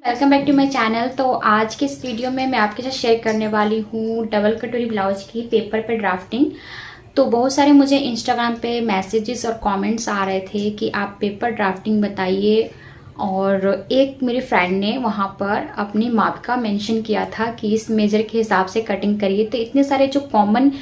Welcome back to my channel. तो आज के इस वीडियो में मैं आपके साथ शेयर करने वाली हूँ डबल कटोरी ब्लाउज की पेपर पे ड्राफ्टिंग। तो बहुत सारे मुझे इंस्टाग्राम पे मैसेजेस और कमेंट्स आ रहे थे कि आप पेपर ड्राफ्टिंग बताइए। और एक मेरी फ्रेंड ने वहाँ पर अपनी माप का मेंशन किया था कि इस मेजर के हिसाब से कटिंग करिए। तो इतने सारे जो कॉमन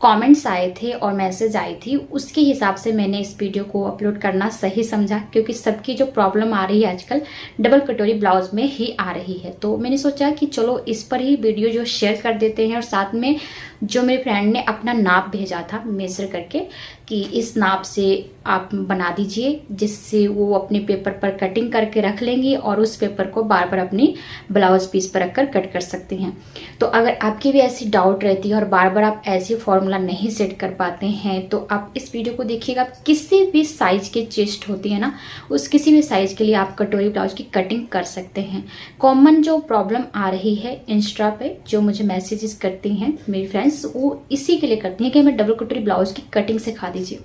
कमेंट्स आए थे और मैसेज आई थी, उसके हिसाब से मैंने इस वीडियो को अपलोड करना सही समझा, क्योंकि सबकी जो प्रॉब्लम आ रही है आजकल डबल कटोरी ब्लाउज में ही आ रही है। तो मैंने सोचा कि चलो इस पर ही वीडियो जो शेयर कर देते हैं। और साथ में जो मेरी फ्रेंड ने अपना नाप भेजा था मेजर करके कि इस नाप से आप बना दीजिए, जिससे वो अपने पेपर पर कटिंग करके रख लेंगी और उस पेपर को बार बार अपनी ब्लाउज पीस पर रखकर कट कर सकती हैं। तो अगर आपकी भी ऐसी डाउट रहती है और बार बार आप ऐसी फॉर्मूला नहीं सेट कर पाते हैं, तो आप इस वीडियो को देखिएगा। किसी भी साइज के चेस्ट होती है ना, उस किसी भी साइज के लिए आप कटोरी ब्लाउज की कटिंग कर सकते हैं। कॉमन जो प्रॉब्लम आ रही है इंस्टा पे, जो मुझे मैसेजेस करती हैं मेरी फ्रेंड्स, वो इसी के लिए करती हैं कि हमें डबल कटोरी ब्लाउज की कटिंग सिखा दीजिए।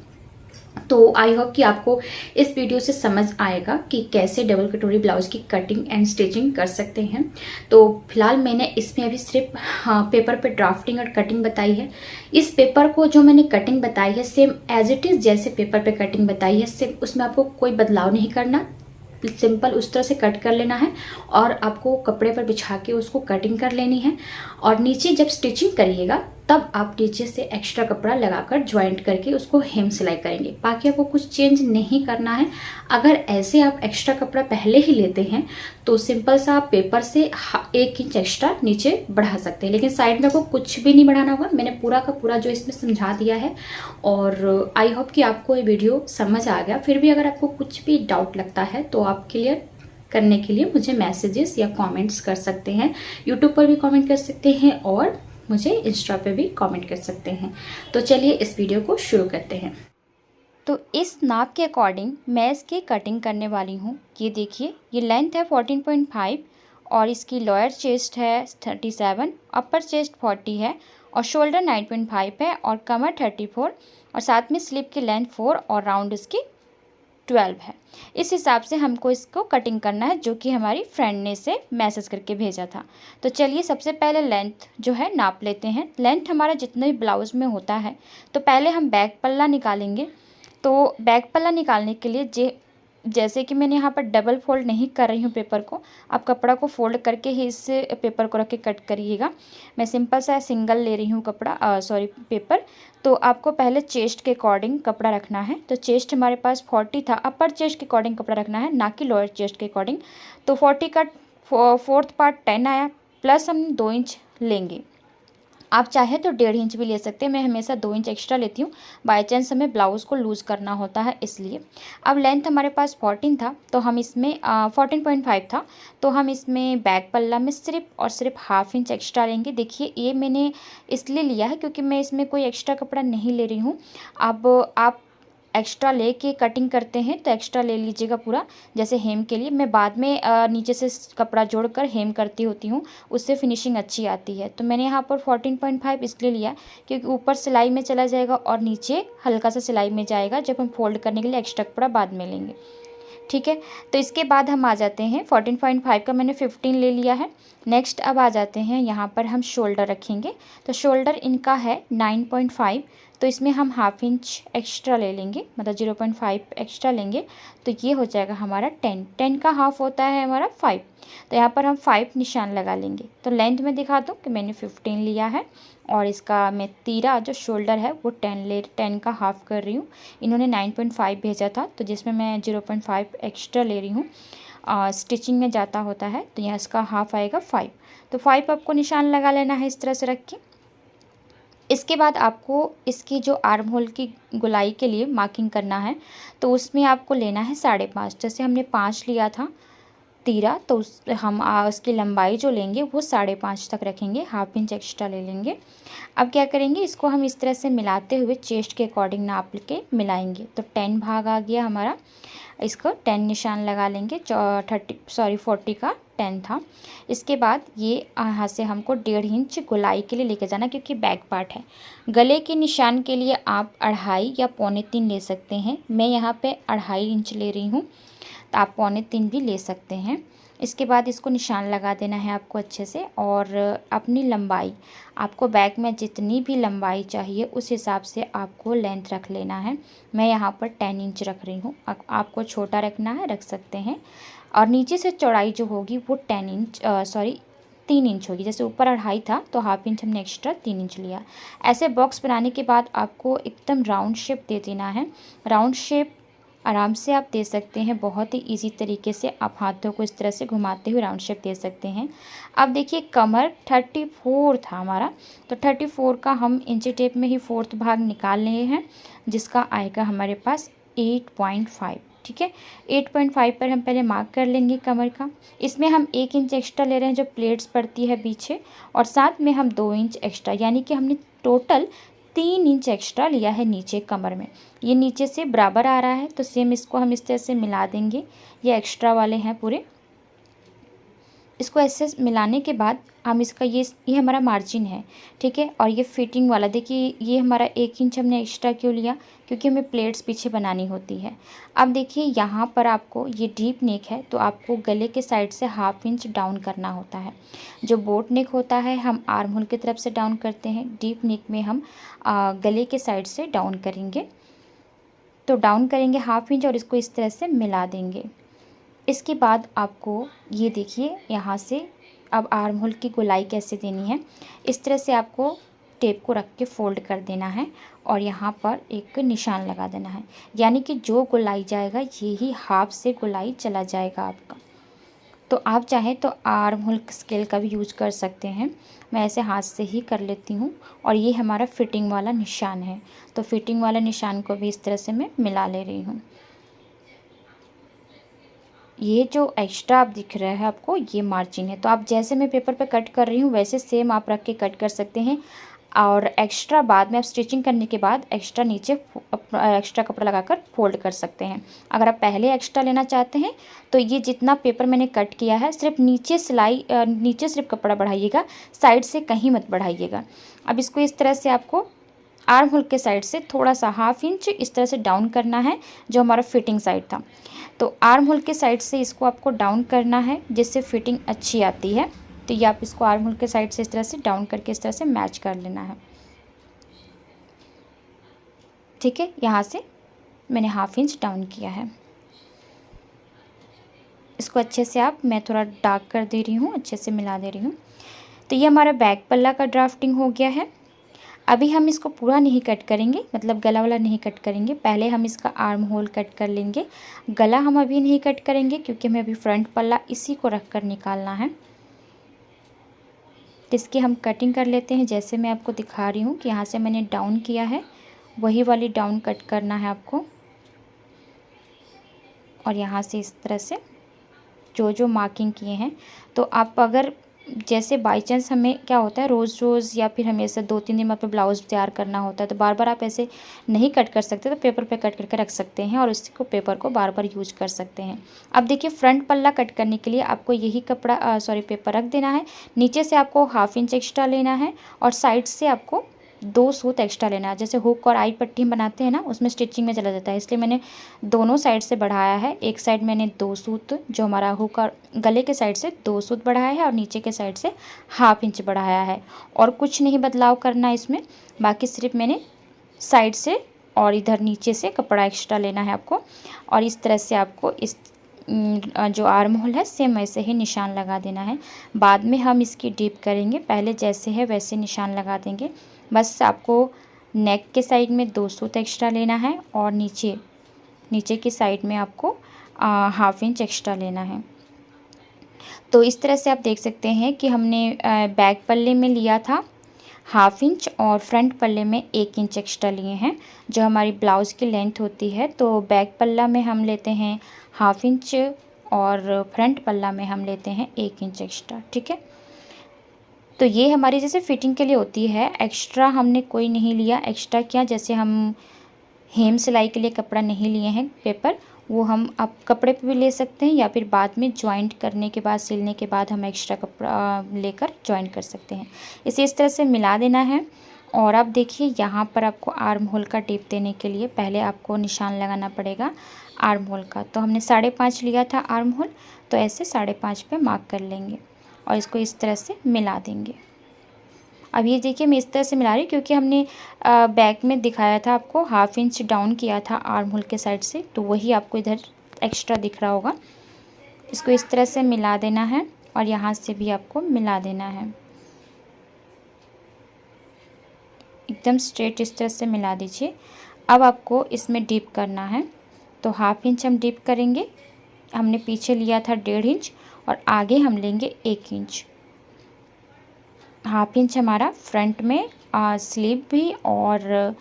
तो आई होप कि आपको इस वीडियो से समझ आएगा कि कैसे डबल कटोरी ब्लाउज की कटिंग एंड स्टिचिंग कर सकते हैं। तो फिलहाल मैंने इसमें अभी सिर्फ पेपर पे ड्राफ्टिंग और कटिंग बताई है। इस पेपर को जो मैंने कटिंग बताई है सेम एज इट इज जैसे पेपर पे कटिंग बताई है, सेम उसमें आपको कोई बदलाव नहीं करना, सिंपल उस तरह से कट कर लेना है और आपको कपड़े पर बिछा के उसको कटिंग कर लेनी है। और नीचे जब स्टिचिंग करिएगा तब आप नीचे से एक्स्ट्रा कपड़ा लगाकर ज्वाइंट करके उसको हेम सिलाई करेंगे। बाकी आपको कुछ चेंज नहीं करना है। अगर ऐसे आप एक्स्ट्रा कपड़ा पहले ही लेते हैं तो सिंपल सा आप पेपर से 1 इंच एक्स्ट्रा नीचे बढ़ा सकते हैं, लेकिन साइड में आपको कुछ भी नहीं बढ़ाना होगा। मैंने पूरा का पूरा जो इसमें समझा दिया है और आई होप कि आपको ये वीडियो समझ आ गया। फिर भी अगर आपको कुछ भी डाउट लगता है तो आप क्लियर करने के लिए मुझे मैसेजेस या कमेंट्स कर सकते हैं। यूट्यूब पर भी कमेंट कर सकते हैं और मुझे इंस्टा पे भी कमेंट कर सकते हैं। तो चलिए इस वीडियो को शुरू करते हैं। तो इस नाप के अकॉर्डिंग मैं इसकी कटिंग करने वाली हूँ। ये देखिए, ये लेंथ है 14.5 और इसकी लोअर चेस्ट है 37, अपर चेस्ट 40 है और शोल्डर 9.5 है और कमर 34 और साथ में स्लीव की लेंथ 4 और राउंड इसकी 12 है। इस हिसाब से हमको इसको कटिंग करना है, जो कि हमारी फ्रेंड ने इसे मैसेज करके भेजा था। तो चलिए सबसे पहले लेंथ जो है नाप लेते हैं। लेंथ हमारा जितना भी ब्लाउज में होता है, तो पहले हम बैक पल्ला निकालेंगे। तो बैक पल्ला निकालने के लिए जैसे कि मैंने यहाँ पर डबल फोल्ड नहीं कर रही हूँ पेपर को, आप कपड़ा को फोल्ड करके ही इस पेपर को रख के कट करिएगा। मैं सिंपल सा सिंगल ले रही हूँ कपड़ा, पेपर। तो आपको पहले चेस्ट के अकॉर्डिंग कपड़ा रखना है। तो चेस्ट हमारे पास 40 था, अपर चेस्ट के अकॉर्डिंग कपड़ा रखना है, ना कि लोअर चेस्ट के अकॉर्डिंग। तो 40 का फोर्थ पार्ट 10 आया, प्लस हम 2 इंच लेंगे। आप चाहे तो 1.5 इंच भी ले सकते हैं। मैं हमेशा 2 इंच एक्स्ट्रा लेती हूँ, बाई चांस हमें ब्लाउज़ को लूज़ करना होता है इसलिए। अब लेंथ हमारे पास 14 था, तो हम इसमें 14.5 था, तो हम इसमें बैक पल्ला में सिर्फ और सिर्फ 1/2 इंच एक्स्ट्रा लेंगे। देखिए, ये मैंने इसलिए लिया है क्योंकि मैं इसमें कोई एक्स्ट्रा कपड़ा नहीं ले रही हूँ। अब आप एक्स्ट्रा लेके कटिंग करते हैं तो एक्स्ट्रा ले लीजिएगा पूरा। जैसे हेम के लिए मैं बाद में नीचे से कपड़ा जोड़कर हेम करती होती हूँ, उससे फिनिशिंग अच्छी आती है। तो मैंने यहाँ पर 14.5 इसलिए लिया क्योंकि ऊपर सिलाई में चला जाएगा और नीचे हल्का सा सिलाई में जाएगा, जब हम फोल्ड करने के लिए एक्स्ट्रा कपड़ा बाद में लेंगे। ठीक है, तो इसके बाद हम आ जाते हैं 14.5 का मैंने 15 ले लिया है। नेक्स्ट अब आ जाते हैं यहाँ पर हम शोल्डर रखेंगे। तो शोल्डर इनका है 9.5, तो इसमें हम 1/2 इंच एक्स्ट्रा ले लेंगे, मतलब 0.5 एक्स्ट्रा लेंगे। तो ये हो जाएगा हमारा 10 का हाफ होता है हमारा 5। तो यहाँ पर हम 5 निशान लगा लेंगे। तो लेंथ में दिखा दूँ कि मैंने 15 लिया है और इसका मैं तीरा जो शोल्डर है वो 10 का हाफ कर रही हूँ। इन्होंने 9.5 भेजा था, तो जिसमें मैं 0.5 एक्स्ट्रा ले रही हूँ। स्टिचिंग में जाता होता है तो यहाँ इसका हाफ आएगा 5। तो 5 आपको निशान लगा लेना है इस तरह से रख के। इसके बाद आपको इसकी जो आर्म होल की गोलाई के लिए मार्किंग करना है, तो उसमें आपको लेना है 5.5। जैसे हमने 5 लिया था तीरा, तो हम उसकी लंबाई जो लेंगे वो 5.5 तक रखेंगे, 1/2 इंच एक्स्ट्रा ले लेंगे। अब क्या करेंगे, इसको हम इस तरह से मिलाते हुए चेस्ट के अकॉर्डिंग नाप के मिलाएंगे। तो 10 भाग आ गया हमारा, इसको 10 निशान लगा लेंगे। 40 का 10 था। इसके बाद ये यहाँ से हमको 1.5 इंच गोलाई के लिए लेके जाना, क्योंकि बैक पार्ट है। गले के निशान के लिए आप 2.5 या 2.25 ले सकते हैं। मैं यहाँ पे 2.5 इंच ले रही हूँ, तो आप 2.25 भी ले सकते हैं। इसके बाद इसको निशान लगा देना है आपको अच्छे से। और अपनी लंबाई, आपको बैक में जितनी भी लंबाई चाहिए उस हिसाब से आपको लेंथ रख लेना है। मैं यहाँ पर 10 इंच रख रही हूँ, आपको छोटा रखना है रख सकते हैं। और नीचे से चौड़ाई जो होगी वो 3 इंच होगी। जैसे ऊपर 2.5 था तो हाफ इंच हमने एक्स्ट्रा 3 इंच लिया। ऐसे बॉक्स बनाने के बाद आपको एकदम राउंड शेप दे देना है। राउंड शेप आराम से आप दे सकते हैं, बहुत ही इजी तरीके से आप हाथों को इस तरह से घुमाते हुए राउंड शेप दे सकते हैं। अब देखिए कमर 34 था हमारा, तो 34 का हम इंची टेप में ही 4th भाग निकाल लिए हैं, जिसका आएगा हमारे पास 8.5। ठीक है, 8.5 पर हम पहले मार्क कर लेंगे कमर का। इसमें हम 1 इंच एक्स्ट्रा ले रहे हैं जो प्लेट्स पड़ती है पीछे, और साथ में हम 2 इंच एक्स्ट्रा, यानी कि हमने टोटल 3 इंच एक्स्ट्रा लिया है नीचे कमर में। ये नीचे से बराबर आ रहा है, तो सेम इसको हम इस तरह से मिला देंगे। ये एक्स्ट्रा वाले हैं पूरे, इसको ऐसे मिलाने के बाद हम इसका ये हमारा मार्जिन है। ठीक है, और ये फिटिंग वाला देखिए, ये हमारा 1 इंच हमने एक्स्ट्रा क्यों लिया, क्योंकि हमें प्लेट्स पीछे बनानी होती है। अब देखिए यहाँ पर आपको ये डीप नेक है, तो आपको गले के साइड से हाफ इंच डाउन करना होता है। जो बोट नेक होता है हम आर्म होल की तरफ से डाउन करते हैं, डीप नेक में हम गले के साइड से डाउन करेंगे। तो डाउन करेंगे हाफ इंच और इसको इस तरह से मिला देंगे। इसके बाद आपको ये देखिए यहाँ से अब आर्म होल की गोलाई कैसे देनी है। इस तरह से आपको टेप को रख के फोल्ड कर देना है और यहाँ पर एक निशान लगा देना है, यानी कि जो गोलाई जाएगा यही हाफ से गोलाई चला जाएगा आपका। तो आप चाहें तो आर्म होल स्केल का भी यूज कर सकते हैं, मैं ऐसे हाथ से ही कर लेती हूँ। और ये हमारा फिटिंग वाला निशान है, तो फिटिंग वाला निशान को भी इस तरह से मैं मिला ले रही हूँ। ये जो एक्स्ट्रा आप दिख रहा है आपको, ये मार्जिन है। तो आप जैसे मैं पेपर पे कट कर रही हूँ वैसे सेम आप रख के कट कर सकते हैं। और एक्स्ट्रा बाद में आप स्टिचिंग करने के बाद एक्स्ट्रा नीचे एक्स्ट्रा कपड़ा लगाकर फोल्ड कर सकते हैं। अगर आप पहले एक्स्ट्रा लेना चाहते हैं तो ये जितना पेपर मैंने कट किया है सिर्फ नीचे सिलाई नीचे सिर्फ कपड़ा बढ़ाइएगा, साइड से कहीं मत बढ़ाइएगा। अब इसको इस तरह से आपको आर्म होल के साइड से थोड़ा सा हाफ इंच इस तरह से डाउन करना है, जो हमारा फिटिंग साइड था। तो आर्म होल के साइड से इसको आपको डाउन करना है जिससे फिटिंग अच्छी आती है। तो ये आप इसको आर्म होल के साइड से इस तरह से डाउन करके इस तरह से मैच कर लेना है। ठीक है, यहाँ से मैंने हाफ इंच डाउन किया है। इसको अच्छे से मैं थोड़ा डार्क कर दे रही हूँ, अच्छे से मिला दे रही हूँ। तो ये हमारा बैक पल्ला का ड्राफ्टिंग हो गया है। अभी हम इसको पूरा नहीं कट करेंगे, मतलब गला वाला नहीं कट करेंगे, पहले हम इसका आर्म होल कट कर लेंगे। गला हम अभी नहीं कट करेंगे क्योंकि हमें अभी फ्रंट पल्ला इसी को रख कर निकालना है। तो इसकी हम कटिंग कर लेते हैं, जैसे मैं आपको दिखा रही हूँ कि यहाँ से मैंने डाउन किया है वही वाली डाउन कट करना है आपको। और यहाँ से इस तरह से जो जो मार्किंग किए हैं, तो आप अगर जैसे बाई चांस हमें क्या होता है रोज़ रोज़ या फिर हमें ऐसे 2-3 दिन में अपना ब्लाउज़ तैयार करना होता है, तो बार बार आप ऐसे नहीं कट कर सकते, तो पेपर पे कट करके रख सकते हैं और उसको पेपर को बार बार यूज कर सकते हैं। अब देखिए फ्रंट पल्ला कट करने के लिए आपको यही कपड़ा पेपर रख देना है। नीचे से आपको हाफ इंच एक्स्ट्रा लेना है और साइड से आपको 2 सूत एक्स्ट्रा लेना है। जैसे हुक और आई पट्टी हम बनाते हैं ना, उसमें स्टिचिंग में चला जाता है, इसलिए मैंने दोनों साइड से बढ़ाया है। एक साइड मैंने 2 सूत, जो हमारा हुक और गले के साइड से 2 सूत बढ़ाया है और नीचे के साइड से हाफ इंच बढ़ाया है। और कुछ नहीं बदलाव करना है इसमें, बाकी सिर्फ मैंने साइड से और इधर नीचे से कपड़ा एक्स्ट्रा लेना है आपको। और इस तरह से आपको इस जो आर्म होल है सेम वैसे ही निशान लगा देना है। बाद में हम इसकी डीप करेंगे, पहले जैसे है वैसे निशान लगा देंगे। बस आपको नेक के साइड में 2 सूत एक्स्ट्रा लेना है और नीचे की साइड में आपको हाफ इंच एक्स्ट्रा लेना है। तो इस तरह से आप देख सकते हैं कि हमने बैक पल्ले में लिया था हाफ इंच और फ्रंट पल्ले में 1 इंच एक्स्ट्रा लिए हैं, जो हमारी ब्लाउज़ की लेंथ होती है। तो बैक पल्ला में हम लेते हैं हाफ इंच और फ्रंट पल्ला में हम लेते हैं 1 इंच एक्स्ट्रा। ठीक है, तो ये हमारी जैसे फिटिंग के लिए होती है, एक्स्ट्रा हमने कोई नहीं लिया। एक्स्ट्रा क्या, जैसे हम हेम सिलाई के लिए कपड़ा नहीं लिए हैं पेपर, वो हम आप कपड़े पे भी ले सकते हैं या फिर बाद में जॉइंट करने के बाद सिलने के बाद हम एक्स्ट्रा कपड़ा लेकर जॉइंट कर सकते हैं। इसे इस तरह से मिला देना है और अब देखिए यहाँ पर आपको आर्म होल का टेप देने के लिए पहले आपको निशान लगाना पड़ेगा आर्म होल का। तो हमने 5.5 लिया था आर्म होल, तो ऐसे 5.5 पे मार्क कर लेंगे और इसको इस तरह से मिला देंगे। अब ये देखिए मैं इस तरह से मिला रही हूँ क्योंकि हमने बैक में दिखाया था आपको 1/2 इंच डाउन किया था आर्म होल के साइड से, तो वही आपको इधर एक्स्ट्रा दिख रहा होगा। इसको इस तरह से मिला देना है और यहाँ से भी आपको मिला देना है, एकदम स्ट्रेट इस तरह से मिला दीजिए। अब आपको इसमें डीप करना है, तो 1/2 इंच हम डीप करेंगे। हमने पीछे लिया था 1.5 इंच और आगे हम लेंगे 1 इंच। 1/2 इंच हमारा फ्रंट में स्लीव भी और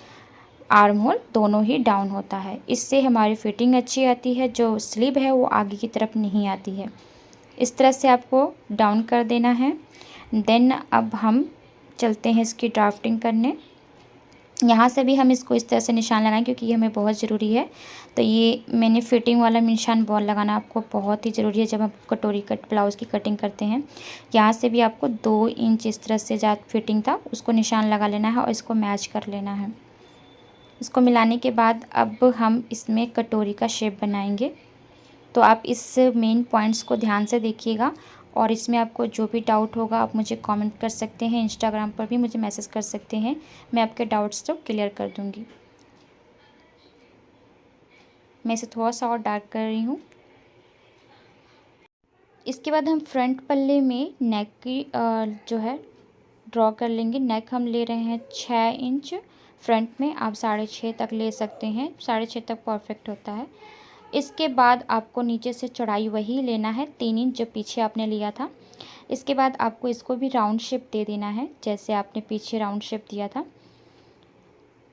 आर्म होल दोनों ही डाउन होता है। इससे हमारी फिटिंग अच्छी आती है, जो स्लीव है वो आगे की तरफ नहीं आती है। इस तरह से आपको डाउन कर देना है। देन अब हम चलते हैं इसकी ड्राफ्टिंग करने। यहाँ से भी हम इसको इस तरह से निशान लगाएं क्योंकि ये हमें बहुत ज़रूरी है। तो ये मैंने फिटिंग वाला निशान बॉल लगाना आपको बहुत ही ज़रूरी है जब हम कटोरी कट ब्लाउज़ की कटिंग करते हैं। यहाँ से भी आपको 2 इंच इस तरह से जहाँ फिटिंग था उसको निशान लगा लेना है और इसको मैच कर लेना है। इसको मिलाने के बाद अब हम इसमें कटोरी का शेप बनाएंगे। तो आप इस मेन पॉइंट्स को ध्यान से देखिएगा और इसमें आपको जो भी डाउट होगा आप मुझे कमेंट कर सकते हैं, इंस्टाग्राम पर भी मुझे मैसेज कर सकते हैं, मैं आपके डाउट्स तो क्लियर कर दूंगी। मैं इसे थोड़ा सा और डार्क कर रही हूँ। इसके बाद हम फ्रंट पल्ले में नेक की जो है ड्रॉ कर लेंगे। नेक हम ले रहे हैं 6 इंच, फ्रंट में आप 6.5 तक ले सकते हैं, 6.5 तक परफेक्ट होता है। इसके बाद आपको नीचे से चौड़ाई वही लेना है 3 इंच जो पीछे आपने लिया था। इसके बाद आपको इसको भी राउंड शेप दे देना है जैसे आपने पीछे राउंड शेप दिया था।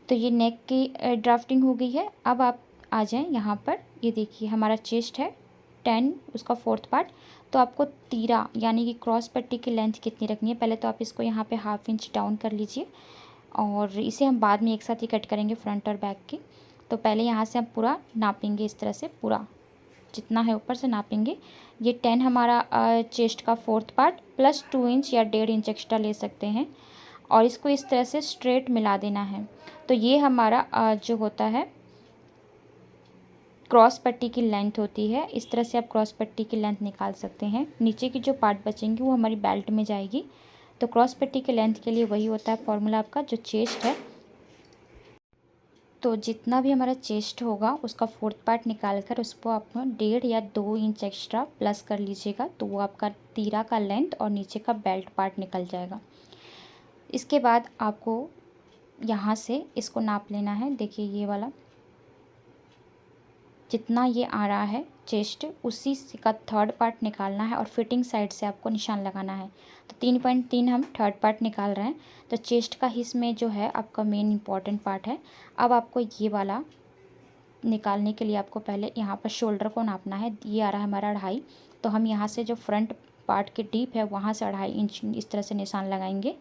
तो ये नेक की ड्राफ्टिंग हो गई है। अब आप आ जाएं यहाँ पर, ये देखिए हमारा चेस्ट है 10, उसका 4th पार्ट। तो आपको तीरा यानी कि क्रॉस पट्टी की लेंथ कितनी रखनी है, पहले तो आप इसको यहाँ पे 1/2 इंच डाउन कर लीजिए और इसे हम बाद में एक साथ ही कट करेंगे फ्रंट और बैक की। तो पहले यहाँ से हम पूरा नापेंगे, इस तरह से पूरा जितना है ऊपर से नापेंगे। ये 10 हमारा चेस्ट का 4th पार्ट प्लस 2 इंच या 1.5 इंच एक्स्ट्रा ले सकते हैं और इसको इस तरह से स्ट्रेट मिला देना है। तो ये हमारा जो होता है क्रॉस पट्टी की लेंथ होती है। इस तरह से आप क्रॉस पट्टी की लेंथ निकाल सकते हैं। नीचे की जो पार्ट बचेंगी वो हमारी बेल्ट में जाएगी। तो क्रॉस पट्टी की लेंथ के लिए वही होता है फॉर्मूला आपका जो चेस्ट है। तो जितना भी हमारा चेस्ट होगा उसका 4th पार्ट निकाल कर उसको आप 1.5 या 2 इंच एक्स्ट्रा प्लस कर लीजिएगा, तो वो आपका तीरा का लेंथ और नीचे का बेल्ट पार्ट निकल जाएगा। इसके बाद आपको यहाँ से इसको नाप लेना है। देखिए ये वाला जितना ये आ रहा है चेस्ट उसी का 3rd पार्ट निकालना है और फिटिंग साइड से आपको निशान लगाना है। तो 3.3 हम 3rd पार्ट निकाल रहे हैं। तो चेस्ट का हिस्स में जो है आपका मेन इंपॉर्टेंट पार्ट है। अब आपको ये वाला निकालने के लिए आपको पहले यहाँ पर शोल्डर को नापना है। ये आ रहा है हमारा 2.5, तो हम यहाँ से जो फ्रंट पार्ट के डीप है वहाँ से 2.5 इंच इस तरह से निशान लगाएंगे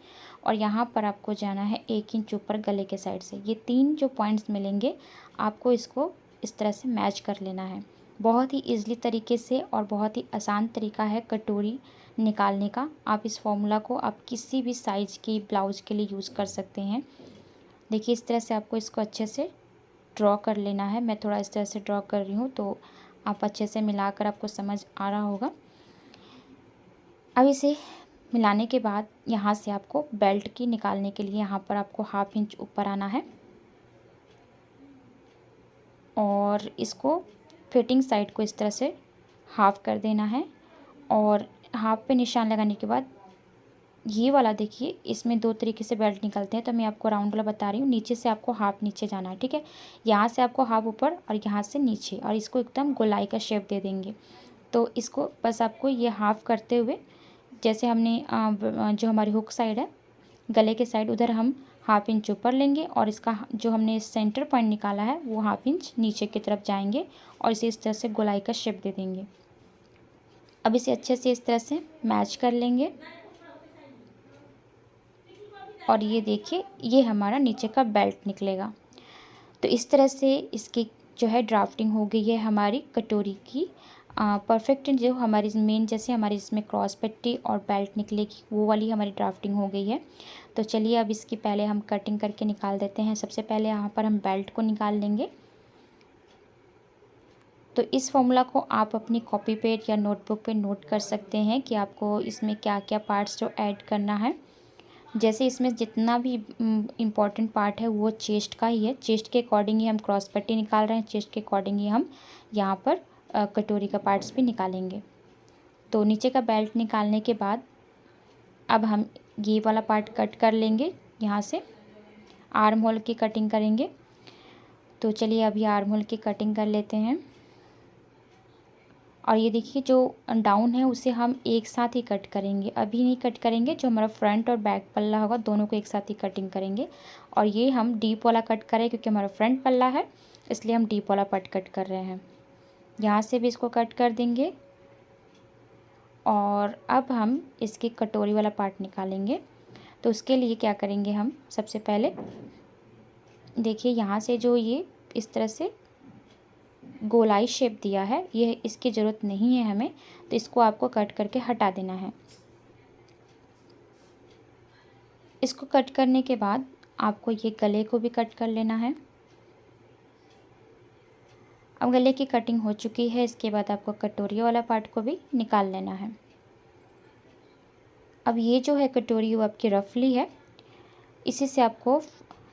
और यहाँ पर आपको जाना है 1 इंच ऊपर गले के साइड से। ये 3 जो पॉइंट्स मिलेंगे आपको इसको इस तरह से मैच कर लेना है। बहुत ही ईज़िली तरीके से और बहुत ही आसान तरीका है कटोरी निकालने का। आप इस फॉर्मूला को आप किसी भी साइज़ की ब्लाउज़ के लिए यूज़ कर सकते हैं। देखिए इस तरह से आपको इसको अच्छे से ड्रॉ कर लेना है। मैं थोड़ा इस तरह से ड्रॉ कर रही हूँ तो आप अच्छे से मिलाकर आपको समझ आ रहा होगा। अब इसे मिलाने के बाद यहाँ से आपको बेल्ट की निकालने के लिए यहाँ पर आपको 1/2 इंच ऊपर आना है और इसको फिटिंग साइड को इस तरह से हाफ़ कर देना है और हाफ़ पे निशान लगाने के बाद ये वाला देखिए इसमें 2 तरीके से बेल्ट निकलते हैं। तो मैं आपको राउंड वाला बता रही हूँ। नीचे से आपको हाफ़ नीचे जाना है, ठीक है। यहाँ से आपको हाफ़ ऊपर और यहाँ से नीचे और इसको एकदम गोलाई का शेप दे देंगे। तो इसको बस आपको ये हाफ़ करते हुए जैसे हमने जो हमारी हुक साइड है गले के साइड उधर हम 1/2 इंच ऊपर लेंगे और इसका जो हमने सेंटर पॉइंट निकाला है वो 1/2 इंच नीचे की तरफ जाएंगे और इसे इस तरह से गोलाई का शेप दे देंगे। अब इसे अच्छे से इस तरह से मैच कर लेंगे और ये देखिए ये हमारा नीचे का बेल्ट निकलेगा। तो इस तरह से इसकी जो है ड्राफ्टिंग हो गई है हमारी कटोरी की परफेक्ट जो हमारी मेन जैसे हमारी इसमें क्रॉस पट्टी और बेल्ट निकलेगी वो वाली हमारी ड्राफ्टिंग हो गई है। तो चलिए अब इसकी पहले हम कटिंग करके निकाल देते हैं। सबसे पहले यहाँ पर हम बेल्ट को निकाल लेंगे। तो इस फॉर्मूला को आप अपनी कॉपी पे या नोटबुक पे नोट कर सकते हैं कि आपको इसमें क्या क्या पार्ट्स जो ऐड करना है। जैसे इसमें जितना भी इम्पॉर्टेंट पार्ट है वो चेस्ट का ही है। चेस्ट के अकॉर्डिंग ही हम क्रॉस पट्टी निकाल रहे हैं, चेस्ट के अकॉर्डिंग ही हम यहाँ पर कटोरी का पार्ट्स भी निकालेंगे। तो नीचे का बेल्ट निकालने के बाद अब हम ये वाला पार्ट कट कर लेंगे। यहाँ से आर्म होल की कटिंग करेंगे। तो चलिए अभी आर्म होल की कटिंग कर लेते हैं। और ये देखिए जो डाउन है उसे हम एक साथ ही कट करेंगे, अभी नहीं कट करेंगे। जो हमारा फ्रंट और बैक पल्ला होगा दोनों को एक साथ ही कटिंग करेंगे। और ये हम डीप वाला कट करें क्योंकि हमारा फ्रंट पल्ला है, इसलिए हम डीप वाला पार्ट कट कर रहे हैं। यहाँ से भी इसको कट कर देंगे। और अब हम इसकी कटोरी वाला पार्ट निकालेंगे। तो उसके लिए क्या करेंगे, हम सबसे पहले देखिए यहाँ से जो ये इस तरह से गोलाई शेप दिया है, ये इसकी ज़रूरत नहीं है हमें, तो इसको आपको कट करके हटा देना है। इसको कट करने के बाद आपको ये गले को भी कट कर लेना है। अब गले की कटिंग हो चुकी है, इसके बाद आपको कटोरी वाला पार्ट को भी निकाल लेना है। अब ये जो है कटोरी वो आपकी रफली है, इसी से आपको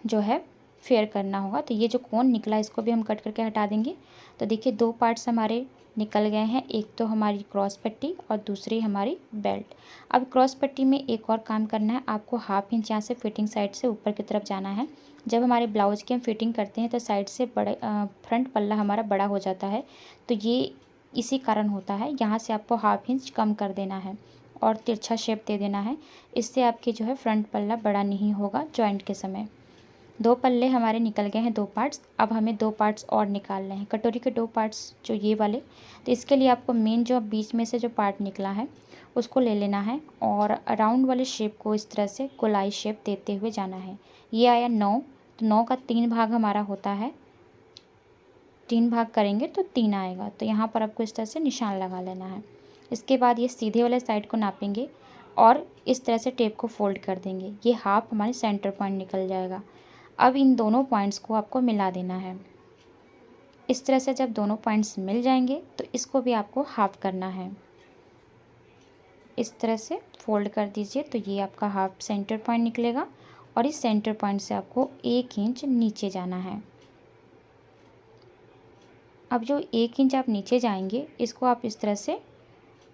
जो है फेयर करना होगा। तो ये जो कोन निकला इसको भी हम कट करके हटा देंगे। तो देखिए दो पार्ट्स हमारे निकल गए हैं, एक तो हमारी क्रॉस पट्टी और दूसरी हमारी बेल्ट। अब क्रॉस पट्टी में एक और काम करना है, आपको हाफ इंच यहाँ से फिटिंग साइड से ऊपर की तरफ जाना है। जब हमारे ब्लाउज की हम फिटिंग करते हैं तो साइड से बड़े फ्रंट पल्ला हमारा बड़ा हो जाता है, तो ये इसी कारण होता है। यहाँ से आपको हाफ इंच कम कर देना है और तिरछा शेप दे देना है, इससे आपकी जो है फ्रंट पल्ला बड़ा नहीं होगा जॉइंट के समय। दो पल्ले हमारे निकल गए हैं, दो पार्ट्स। अब हमें दो पार्ट्स और निकालने हैं, कटोरी के दो पार्ट्स जो ये वाले। तो इसके लिए आपको मेन जो बीच में से जो पार्ट निकला है उसको ले लेना है और राउंड वाले शेप को इस तरह से गोलाई शेप देते हुए जाना है। ये आया 9, तो 9 का 3 भाग हमारा होता है, 3 भाग करेंगे तो 3 आएगा। तो यहाँ पर आपको इस तरह से निशान लगा लेना है। इसके बाद ये सीधे वाले साइड को नापेंगे और इस तरह से टेप को फोल्ड कर देंगे। ये हाफ हमारे सेंटर पॉइंट निकल जाएगा। अब इन दोनों पॉइंट्स को आपको मिला देना है। इस तरह से जब दोनों पॉइंट्स मिल जाएंगे तो इसको भी आपको हाफ करना है। इस तरह से फोल्ड कर दीजिए तो ये आपका हाफ सेंटर पॉइंट निकलेगा और इस सेंटर पॉइंट से आपको 1 इंच नीचे जाना है। अब जो 1 इंच आप नीचे जाएंगे इसको आप इस तरह से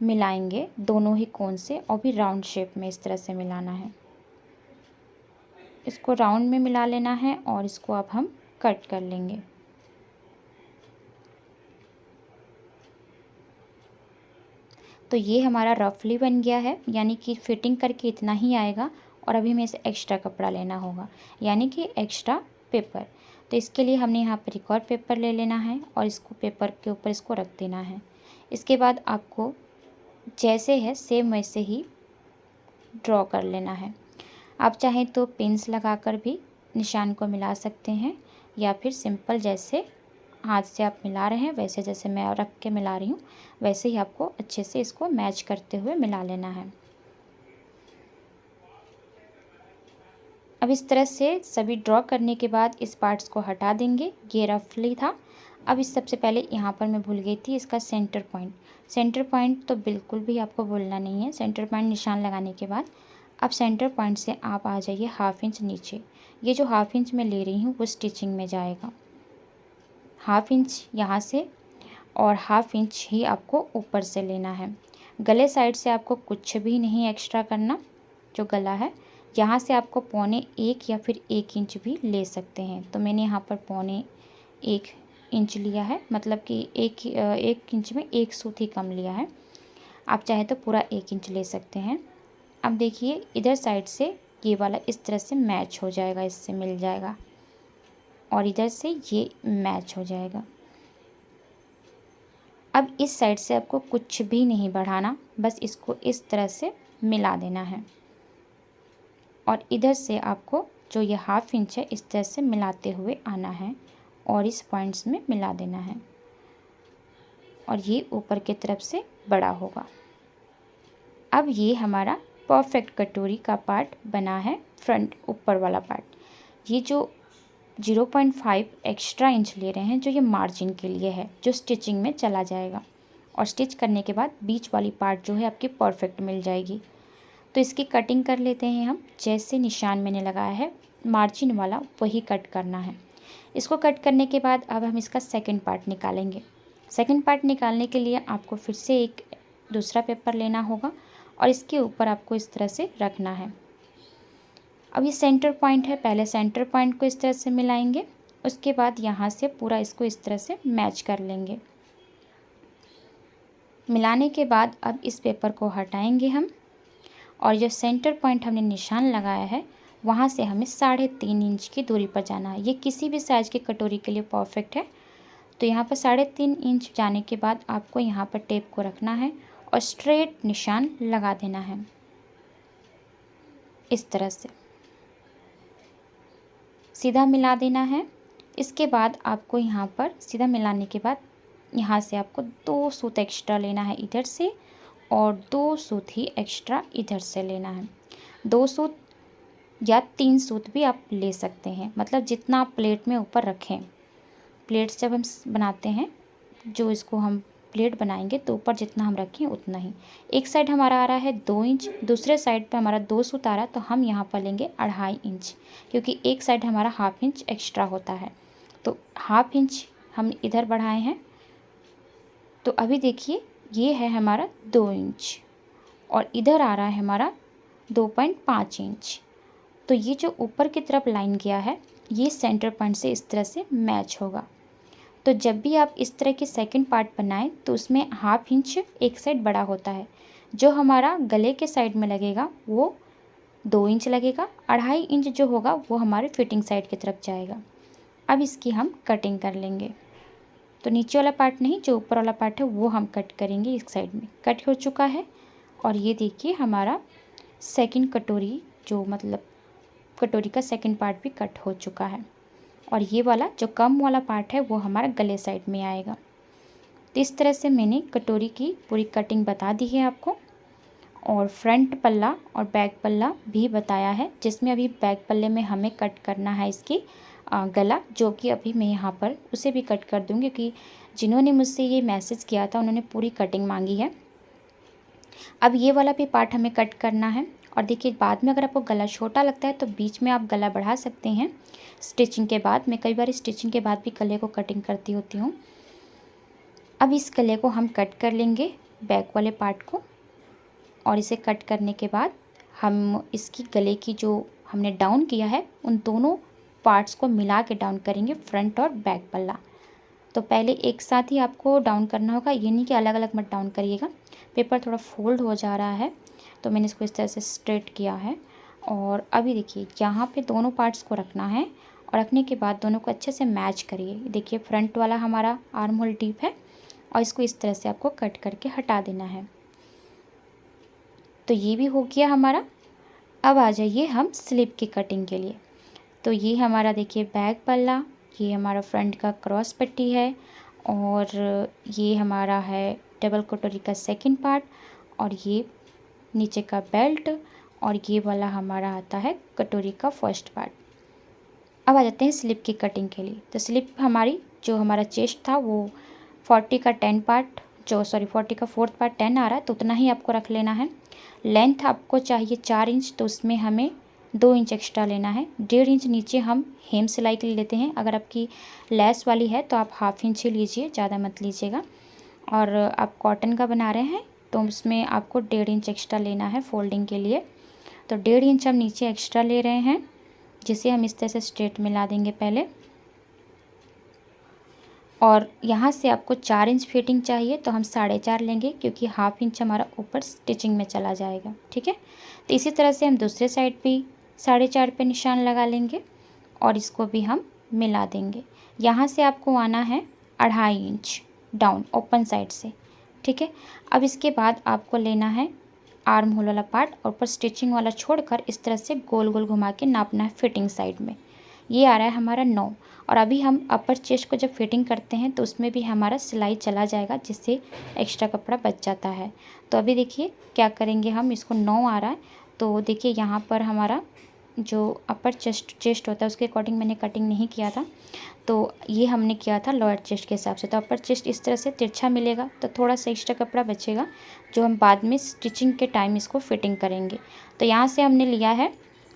मिलाएंगे दोनों ही कोण से, और भी राउंड शेप में इस तरह से मिलाना है। इसको राउंड में मिला लेना है और इसको अब हम कट कर लेंगे। तो ये हमारा रफली बन गया है, यानी कि फिटिंग करके इतना ही आएगा और अभी हमें इसे एक्स्ट्रा कपड़ा लेना होगा, यानी कि एक्स्ट्रा पेपर। तो इसके लिए हमने यहाँ पर एक और पेपर ले लेना है और इसको पेपर के ऊपर इसको रख देना है। इसके बाद आपको जैसे है सेम वैसे ही ड्रॉ कर लेना है। आप चाहें तो पिन्स लगाकर भी निशान को मिला सकते हैं, या फिर सिंपल जैसे हाथ से आप मिला रहे हैं वैसे, जैसे मैं रख के मिला रही हूँ वैसे ही आपको अच्छे से इसको मैच करते हुए मिला लेना है। अब इस तरह से सभी ड्रॉ करने के बाद इस पार्ट्स को हटा देंगे। ये रफली था। अब इस सबसे पहले यहाँ पर मैं भूल गई थी इसका सेंटर पॉइंट तो बिल्कुल भी आपको भूलना नहीं है। सेंटर पॉइंट निशान लगाने के बाद अब सेंटर पॉइंट से आप आ जाइए हाफ इंच नीचे। ये जो हाफ इंच मैं ले रही हूँ वो स्टिचिंग में जाएगा। हाफ इंच यहाँ से और हाफ इंच ही आपको ऊपर से लेना है। गले साइड से आपको कुछ भी नहीं एक्स्ट्रा करना। जो गला है यहाँ से आपको 1.25 या फिर 1 इंच भी ले सकते हैं। तो मैंने यहाँ पर 1.25 इंच लिया है, मतलब कि एक इंच में 1 सूत ही कम लिया है। आप चाहे तो पूरा 1 इंच ले सकते हैं। अब देखिए इधर साइड से ये वाला इस तरह से मैच हो जाएगा, इससे मिल जाएगा, और इधर से ये मैच हो जाएगा। अब इस साइड से आपको कुछ भी नहीं बढ़ाना, बस इसको इस तरह से मिला देना है और इधर से आपको जो ये हाफ इंच है इस तरह से मिलाते हुए आना है और इस पॉइंट्स में मिला देना है। और ये ऊपर की तरफ से बड़ा होगा। अब ये हमारा परफेक्ट कटोरी का पार्ट बना है, फ्रंट ऊपर वाला पार्ट। ये जो 0.5 एक्स्ट्रा इंच ले रहे हैं जो ये मार्जिन के लिए है, जो स्टिचिंग में चला जाएगा, और स्टिच करने के बाद बीच वाली पार्ट जो है आपकी परफेक्ट मिल जाएगी। तो इसकी कटिंग कर लेते हैं हम। जैसे निशान मैंने लगाया है मार्जिन वाला, वही कट करना है। इसको कट करने के बाद अब हम इसका सेकंड पार्ट निकालेंगे। सेकंड पार्ट निकालने के लिए आपको फिर से एक दूसरा पेपर लेना होगा और इसके ऊपर आपको इस तरह से रखना है। अब ये सेंटर पॉइंट है, पहले सेंटर पॉइंट को इस तरह से मिलाएंगे, उसके बाद यहाँ से पूरा इसको इस तरह से मैच कर लेंगे। मिलाने के बाद अब इस पेपर को हटाएंगे हम, और जो सेंटर पॉइंट हमने निशान लगाया है वहाँ से हमें 3.5 इंच की दूरी पर जाना है। ये किसी भी साइज़ की कटोरी के लिए परफेक्ट है। तो यहाँ पर 3.5 इंच जाने के बाद आपको यहाँ पर टेप को रखना है और स्ट्रेट निशान लगा देना है इस तरह से, सीधा मिला देना है। इसके बाद आपको यहाँ पर सीधा मिलाने के बाद यहाँ से आपको 2 सूत एक्स्ट्रा लेना है इधर से, और 2 सूत ही एक्स्ट्रा इधर से लेना है। 2 सूत या 3 सूत भी आप ले सकते हैं, मतलब जितना आप प्लेट में ऊपर रखें। प्लेट्स जब हम बनाते हैं, जो इसको हम प्लेट बनाएंगे तो ऊपर जितना हम रखें उतना ही। एक साइड हमारा आ रहा है 2 इंच, दूसरे साइड पे हमारा 2 सूत आ रहा है, तो हम यहाँ पर लेंगे 2.5 इंच, क्योंकि एक साइड हमारा 1/2 इंच एक्स्ट्रा होता है। तो 1/2 इंच हम इधर बढ़ाए हैं। तो अभी देखिए ये है हमारा 2 इंच और इधर आ रहा है हमारा 2.5 इंच। तो ये जो ऊपर की तरफ लाइन गया है ये सेंटर पॉइंट से इस तरह से मैच होगा। तो जब भी आप इस तरह की सेकंड पार्ट बनाएं तो उसमें 1/2 इंच एक साइड बड़ा होता है। जो हमारा गले के साइड में लगेगा वो 2 इंच लगेगा, 2.5 इंच जो होगा वो हमारे फिटिंग साइड की तरफ जाएगा। अब इसकी हम कटिंग कर लेंगे। तो नीचे वाला पार्ट नहीं, जो ऊपर वाला पार्ट है वो हम कट करेंगे। इस साइड में कट हो चुका है और ये देखिए हमारा सेकंड कटोरी, जो मतलब कटोरी का सेकंड पार्ट भी कट हो चुका है, और ये वाला जो कम वाला पार्ट है वो हमारा गले साइड में आएगा। तो इस तरह से मैंने कटोरी की पूरी कटिंग बता दी है आपको, और फ्रंट पल्ला और बैक पल्ला भी बताया है, जिसमें अभी बैक पल्ले में हमें कट करना है इसकी गला, जो कि अभी मैं यहाँ पर उसे भी कट कर दूँगी, क्योंकि जिन्होंने मुझसे ये मैसेज किया था उन्होंने पूरी कटिंग मांगी है। अब ये वाला भी पार्ट हमें कट करना है। और देखिए बाद में अगर आपको गला छोटा लगता है तो बीच में आप गला बढ़ा सकते हैं स्टिचिंग के बाद। मैं कई बार स्टिचिंग के बाद भी गले को कटिंग करती होती हूँ। अब इस गले को हम कट कर लेंगे, बैक वाले पार्ट को, और इसे कट करने के बाद हम इसकी गले की जो हमने डाउन किया है उन दोनों पार्ट्स को मिला के डाउन करेंगे, फ्रंट और बैक पल्ला। तो पहले एक साथ ही आपको डाउन करना होगा, ये नहीं कि अलग अलग मत डाउन करिएगा। पेपर थोड़ा फोल्ड हो जा रहा है तो मैंने इसको इस तरह से स्ट्रेट किया है। और अभी देखिए यहाँ पे दोनों पार्ट्स को रखना है, और रखने के बाद दोनों को अच्छे से मैच करिए। देखिए फ्रंट वाला हमारा आर्म होल डीप है और इसको इस तरह से आपको कट करके हटा देना है। तो ये भी हो गया हमारा। अब आ जाइए हम स्लीव की कटिंग के लिए। तो ये हमारा देखिए बैक पल्ला, ये हमारा फ्रंट का क्रॉस पट्टी है, और ये हमारा है डबल कटोरी का सेकंड पार्ट, और ये नीचे का बेल्ट, और ये वाला हमारा आता है कटोरी का फर्स्ट पार्ट। अब आ जाते हैं स्लीव की कटिंग के लिए। तो स्लीव हमारी जो हमारा चेस्ट था वो 40 का 10 पार्ट, 40 का 4th पार्ट 10 आ रहा है, तो उतना ही आपको रख लेना है। लेंथ आपको चाहिए 4 इंच, तो उसमें हमें 2 इंच एक्स्ट्रा लेना है। 1.5 इंच नीचे हम हेम सिलाई के लिए लेते हैं। अगर आपकी लेस वाली है तो आप 1/2 इंच ही लीजिए, ज़्यादा मत लीजिएगा। और आप कॉटन का बना रहे हैं तो उसमें आपको 1.5 इंच एक्स्ट्रा लेना है फोल्डिंग के लिए। तो 1.5 इंच हम नीचे एक्स्ट्रा ले रहे हैं, जिसे हम इस तरह से स्ट्रेट मिला देंगे पहले। और यहाँ से आपको 4 इंच फिटिंग चाहिए तो हम 4.5 लेंगे, क्योंकि 1/2 इंच हमारा ऊपर स्टिचिंग में चला जाएगा। ठीक है, तो इसी तरह से हम दूसरे साइड भी 4.5 पे निशान लगा लेंगे और इसको भी हम मिला देंगे। यहाँ से आपको आना है 2.5 इंच डाउन ओपन साइड से। ठीक है, अब इसके बाद आपको लेना है आर्म होल वाला पार्ट और ऊपर स्टिचिंग वाला छोड़कर इस तरह से गोल गोल घुमा के नापना है फिटिंग साइड में, ये आ रहा है हमारा 9। और अभी हम अपर चेस्ट को जब फिटिंग करते हैं तो उसमें भी हमारा सिलाई चला जाएगा, जिससे एक्स्ट्रा कपड़ा बच जाता है। तो अभी देखिए क्या करेंगे हम, इसको 9 आ रहा है तो देखिए यहाँ पर हमारा जो अपर चेस्ट होता है उसके अकॉर्डिंग मैंने कटिंग नहीं किया था, तो ये हमने किया था लोअर चेस्ट के हिसाब से। तो अपर चेस्ट इस तरह से तिरछा मिलेगा तो थोड़ा सा एक्स्ट्रा कपड़ा बचेगा, जो हम बाद में स्टिचिंग के टाइम इसको फिटिंग करेंगे। तो यहाँ से हमने लिया है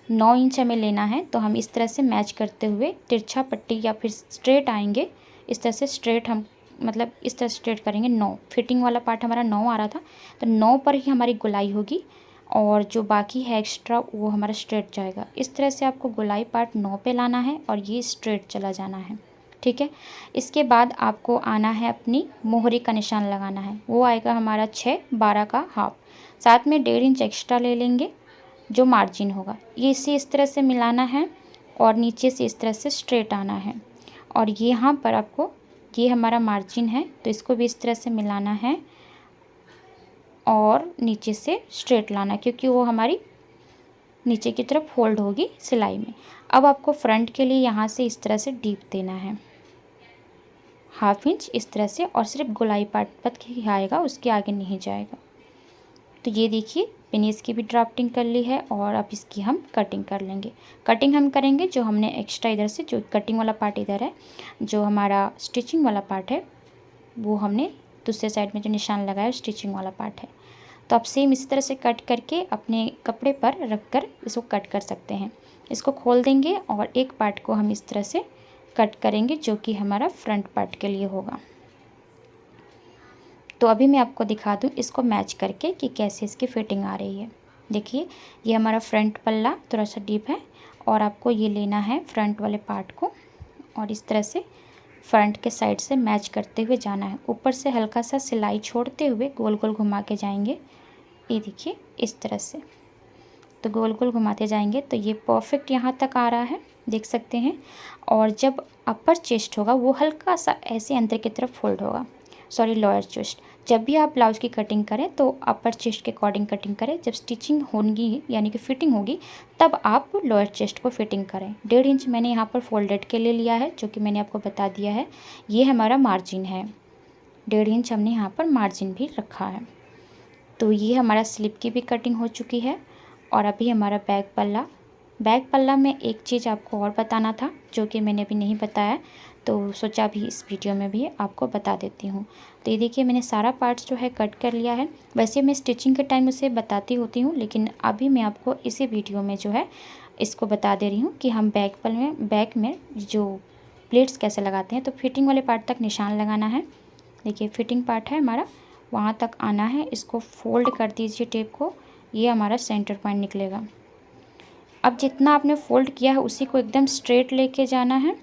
9 इंच हमें लेना है, तो हम इस तरह से मैच करते हुए तिरछा पट्टी या फिर स्ट्रेट आएंगे, इस तरह से स्ट्रेट हम मतलब इस तरह स्ट्रेट करेंगे। 9 फिटिंग वाला पार्ट हमारा 9 आ रहा था, तो 9 पर ही हमारी गोलाई होगी और जो बाकी है एक्स्ट्रा वो हमारा स्ट्रेट जाएगा। इस तरह से आपको गोलाई पार्ट 9 पे लाना है और ये स्ट्रेट चला जाना है, ठीक है। इसके बाद आपको आना है अपनी मोहरी का निशान लगाना है, वो आएगा हमारा 6, 12 का हाफ। साथ में 1.5 इंच एक्स्ट्रा ले लेंगे जो मार्जिन होगा, ये इसे इस तरह से मिलाना है और नीचे से इस तरह से स्ट्रेट आना है। और यहाँ पर आपको ये हमारा मार्जिन है तो इसको भी इस तरह से मिलाना है और नीचे से स्ट्रेट लाना, क्योंकि वो हमारी नीचे की तरफ फोल्ड होगी सिलाई में। अब आपको फ्रंट के लिए यहाँ से इस तरह से डीप देना है 1/2 इंच इस तरह से, और सिर्फ गोलाई पार्ट तक ही आएगा, उसके आगे नहीं जाएगा। तो ये देखिए मैंने इसकी भी ड्राफ्टिंग कर ली है और अब इसकी हम कटिंग कर लेंगे। कटिंग हम करेंगे जो हमने एक्स्ट्रा इधर से, जो कटिंग वाला पार्ट इधर है, जो हमारा स्टिचिंग वाला पार्ट है वो हमने दूसरे साइड में जो निशान लगाया स्टिचिंग वाला पार्ट है। तो आप सेम इसी तरह से कट करके अपने कपड़े पर रख कर इसको कट कर सकते हैं। इसको खोल देंगे और एक पार्ट को हम इस तरह से कट करेंगे जो कि हमारा फ्रंट पार्ट के लिए होगा। तो अभी मैं आपको दिखा दूं इसको मैच करके कि कैसे इसकी फिटिंग आ रही है। देखिए ये हमारा फ्रंट पल्ला थोड़ा सा डीप है और आपको ये लेना है फ्रंट वाले पार्ट को और इस तरह से फ्रंट के साइड से मैच करते हुए जाना है। ऊपर से हल्का सा सिलाई छोड़ते हुए गोल गोल घुमा के जाएंगे, ये देखिए इस तरह से। तो गोल गोल घुमाते जाएंगे तो ये परफेक्ट यहाँ तक आ रहा है, देख सकते हैं। और जब अपर चेस्ट होगा वो हल्का सा ऐसे अंदर की तरफ फोल्ड होगा, सॉरी लोअर चेस्ट। जब भी आप ब्लाउज की कटिंग करें तो अपर चेस्ट के अकॉर्डिंग कटिंग करें, जब स्टिचिंग होगी यानी कि फिटिंग होगी तब आप लोअर चेस्ट को फिटिंग करें। 1.5 इंच मैंने यहाँ पर फोल्डेड के लिए लिया है, जो कि मैंने आपको बता दिया है। ये हमारा मार्जिन है, 1.5 इंच हमने यहाँ पर मार्जिन भी रखा है। तो ये हमारा स्लिप की भी कटिंग हो चुकी है। और अभी हमारा बैक पल्ला में एक चीज़ आपको और बताना था जो कि मैंने अभी नहीं बताया, तो सोचा भी इस वीडियो में भी आपको बता देती हूँ। तो ये देखिए मैंने सारा पार्ट्स जो है कट कर लिया है। वैसे मैं स्टिचिंग के टाइम उसे बताती होती हूँ, लेकिन अभी मैं आपको इसी वीडियो में जो है इसको बता दे रही हूँ कि हम बैक में जो प्लेट्स कैसे लगाते हैं। तो फिटिंग वाले पार्ट तक निशान लगाना है। देखिए फिटिंग पार्ट है हमारा, वहाँ तक आना है। इसको फोल्ड कर दीजिए टेप को, ये हमारा सेंटर पॉइंट निकलेगा। अब जितना आपने फोल्ड किया है उसी को एकदम स्ट्रेट लेके जाना है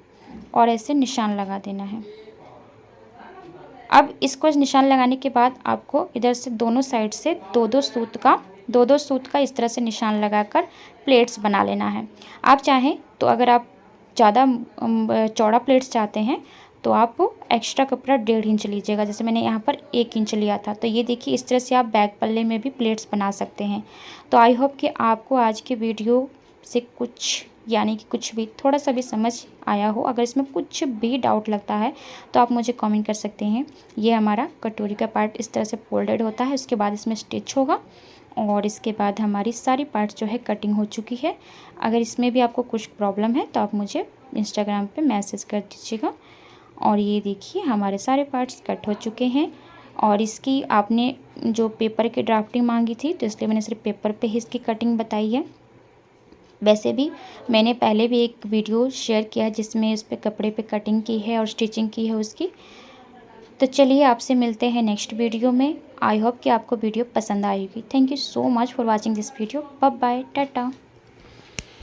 और ऐसे निशान लगा देना है। अब इसको निशान लगाने के बाद आपको इधर से दोनों साइड से दो दो सूत का इस तरह से निशान लगाकर प्लेट्स बना लेना है। आप चाहें तो अगर आप ज़्यादा चौड़ा प्लेट्स चाहते हैं तो आप एक्स्ट्रा कपड़ा 1.5 इंच लीजिएगा, जैसे मैंने यहाँ पर 1 इंच लिया था। तो ये देखिए इस तरह से आप बैक पल्ले में भी प्लेट्स बना सकते हैं। तो आई होप कि आपको आज के वीडियो से कुछ यानी कि कुछ भी थोड़ा सा भी समझ आया हो। अगर इसमें कुछ भी डाउट लगता है तो आप मुझे कमेंट कर सकते हैं। ये हमारा कटोरी का पार्ट इस तरह से फोल्डेड होता है, उसके बाद इसमें स्टिच होगा और इसके बाद हमारी सारी पार्ट्स जो है कटिंग हो चुकी है। अगर इसमें भी आपको कुछ प्रॉब्लम है तो आप मुझे इंस्टाग्राम पे मैसेज कर दीजिएगा। और ये देखिए हमारे सारे पार्ट्स कट हो चुके हैं। और इसकी आपने जो पेपर की ड्राफ्टिंग मांगी थी तो इसलिए मैंने सिर्फ पेपर पे ही इसकी कटिंग बताई है। वैसे भी मैंने पहले भी एक वीडियो शेयर किया है जिसमें इस पे कपड़े पे कटिंग की है और स्टिचिंग की है उसकी। तो चलिए आपसे मिलते हैं नेक्स्ट वीडियो में। आई होप कि आपको वीडियो पसंद आएगी। Thank you so much for watching this video. Bye bye, Tata.